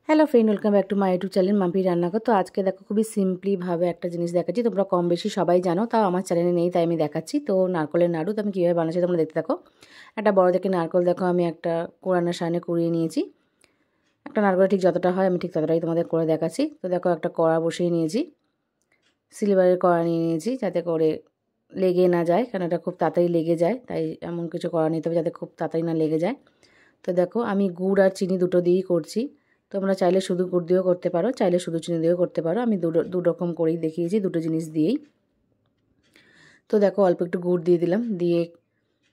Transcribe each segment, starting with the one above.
Hello friend, welcome back to my YouTube channel Mampi রান্নাঘর। তো আজকে দেখো খুবই সিম্পলিভাবে একটা জিনিস দেখাচ্ছি। তোমরা কম বেশি সবাই জানো, তাও আমার চ্যানেলে নেই তাই আমি দেখাচ্ছি। তো নারকলের নাড়ু তো আমি কীভাবে বানাচ্ছি তোমরা দেখতে থাকো। একটা বড় থেকে নারকল দেখো আমি একটা কোরানোর সামনে কুড়িয়ে নিয়েছি। একটা নারকল ঠিক যতটা হয় আমি ঠিক ততটাই তোমাদের করে দেখাচ্ছি। তো দেখো একটা কড়া বসিয়ে নিয়েছি, সিলভারের কড়া নিয়ে নিয়েছি যাতে করে লেগে না যায়, কারণ এটা খুব তাড়াতাড়ি লেগে যায়, তাই এমন কিছু কড়া নিতে হবে যাতে খুব তাড়াতাড়ি না লেগে যায়। তো দেখো আমি গুড় আর চিনি দুটো দিয়েই করছি। তোমরা চাইলে শুধু গুড় দিয়েও করতে পারো, চাইলে শুধু চিনি দিয়েও করতে পারো। আমি দু রকম করেই দেখিয়েছি, দুটো জিনিস দিয়েই। তো দেখো অল্প একটু গুড় দিয়ে দিলাম, দিয়ে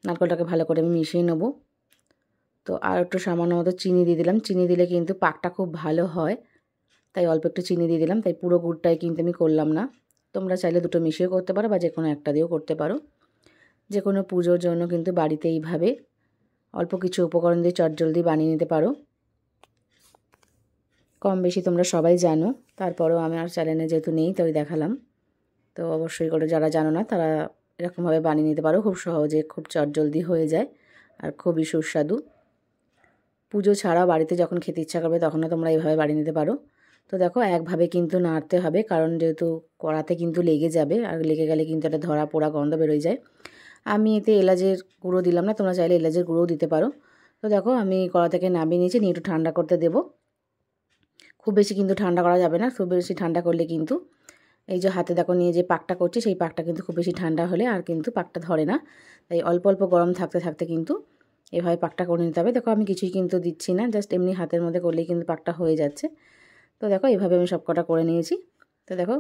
নারকেলটাকে ভালো করে আমি মিশিয়ে নেবো। তো আর একটু সামান্য মতো চিনি দিয়ে দিলাম। চিনি দিলে কিন্তু পাকটা খুব ভালো হয়, তাই অল্প একটু চিনি দিয়ে দিলাম। তাই পুরো গুড়টাই কিন্তু আমি করলাম না। তোমরা চাইলে দুটো মিশিয়েও করতে পারো বা যে কোনো একটা দিয়েও করতে পারো। যে কোনো পুজোর জন্য কিন্তু বাড়িতে এইভাবে অল্প কিছু উপকরণ দিয়ে চটজলদি বানিয়ে নিতে পারো। কম বেশি তোমরা সবাই জানো, তারপরেও আমার চ্যানেলে যেহেতু নেই তাই দেখালাম। তো অবশ্যই করে যারা জানো না তারা এরকমভাবে বানিয়ে নিতে পারো, খুব সহজে, খুব চটজলদি হয়ে যায় আর খুবই সুস্বাদু। পুজো ছাড়াও বাড়িতে যখন খেতে ইচ্ছা করবে তখনও তোমরা এইভাবে বানিয়ে নিতে পারো। তো দেখো একভাবে কিন্তু নাড়তে হবে, কারণ যেহেতু কড়াতে কিন্তু লেগে যাবে, আর লেগে গেলে কিন্তু একটা ধরা পোড়া গন্ধ বেরোয় যায়। আমি এতে এলাচের গুঁড়ো দিলাম না, তোমরা চাইলে এলাচের গুঁড়োও দিতে পারো। তো দেখো আমি কড়া থেকে নামিয়ে নিয়েছি, নিয়ে একটু ঠান্ডা করতে দেবো। খুব বেশি কিন্তু ঠান্ডা করা যাবে না, খুব বেশি ঠান্ডা করলে কিন্তু এই যে হাতে দেখো নিয়ে যে পাকটা করছি সেই পাকটা কিন্তু খুব বেশি ঠান্ডা হলে আর কিন্তু পাকটা ধরে না। তাই অল্প অল্প গরম থাকতে থাকতে কিন্তু এভাবে পাকটা করে নিতে হবে। দেখো আমি কিছুই কিন্তু দিচ্ছি না, জাস্ট এমনি হাতের মধ্যে করলেই কিন্তু পাকটা হয়ে যাচ্ছে। তো দেখো এভাবে আমি সব কটা করে নিয়েছি। তো দেখো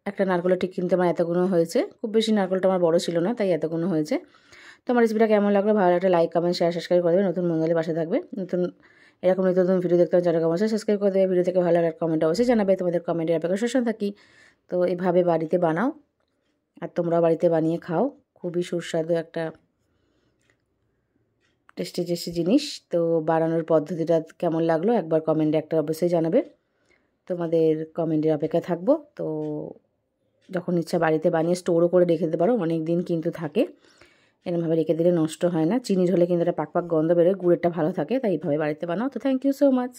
একটা নারকেলের ঠিক কিন্তু আমার এতগুলো হয়েছে, খুব বেশি নারকেলটা আমার বড় ছিল না তাই এতগুলো হয়েছে। তো আমার রেসিপিটা কেমন লাগলো, ভালো একটা লাইক, কমেন্ট, শেয়ার, সাবস্ক্রাইব করে দেবে। নতুন বন্ধুদের পাশে থাকবে, এরকম নিত্য নতুন ভিডিও দেখতে হবে, যারা অবশ্যই সাবস্ক্রাইব করে দেবে। ভিডিও থেকে ভালো লাগার কমেন্ট অবশ্যই জানাবে, তোমাদের কমেন্টের অপেক্ষা সবসময় থাকি। তো এভাবে বাড়িতে বানাও আর তোমরাও বাড়িতে বানিয়ে খাও, খুবই সুস্বাদু একটা টেস্টি টেস্টি জিনিস। তো বানানোর পদ্ধতিটা কেমন লাগলো একবার কমেন্টে একটা অবশ্যই জানাবে, তোমাদের কমেন্টের অপেক্ষায় থাকবো। তো যখন ইচ্ছা বাড়িতে বানিয়ে স্টোরও করে রেখে দিতে পারো, অনেক দিন কিন্তু থাকে, এরকমভাবে রেখে দিলে নষ্ট হয় না। চিনির হলে কিন্তু একটা পাক পাক গন্ধ বেরোয়, গুড়েরটা ভালো থাকে, তাই এইভাবে বাড়িতে বানাও। তো থ্যাংক ইউ সো মাচ।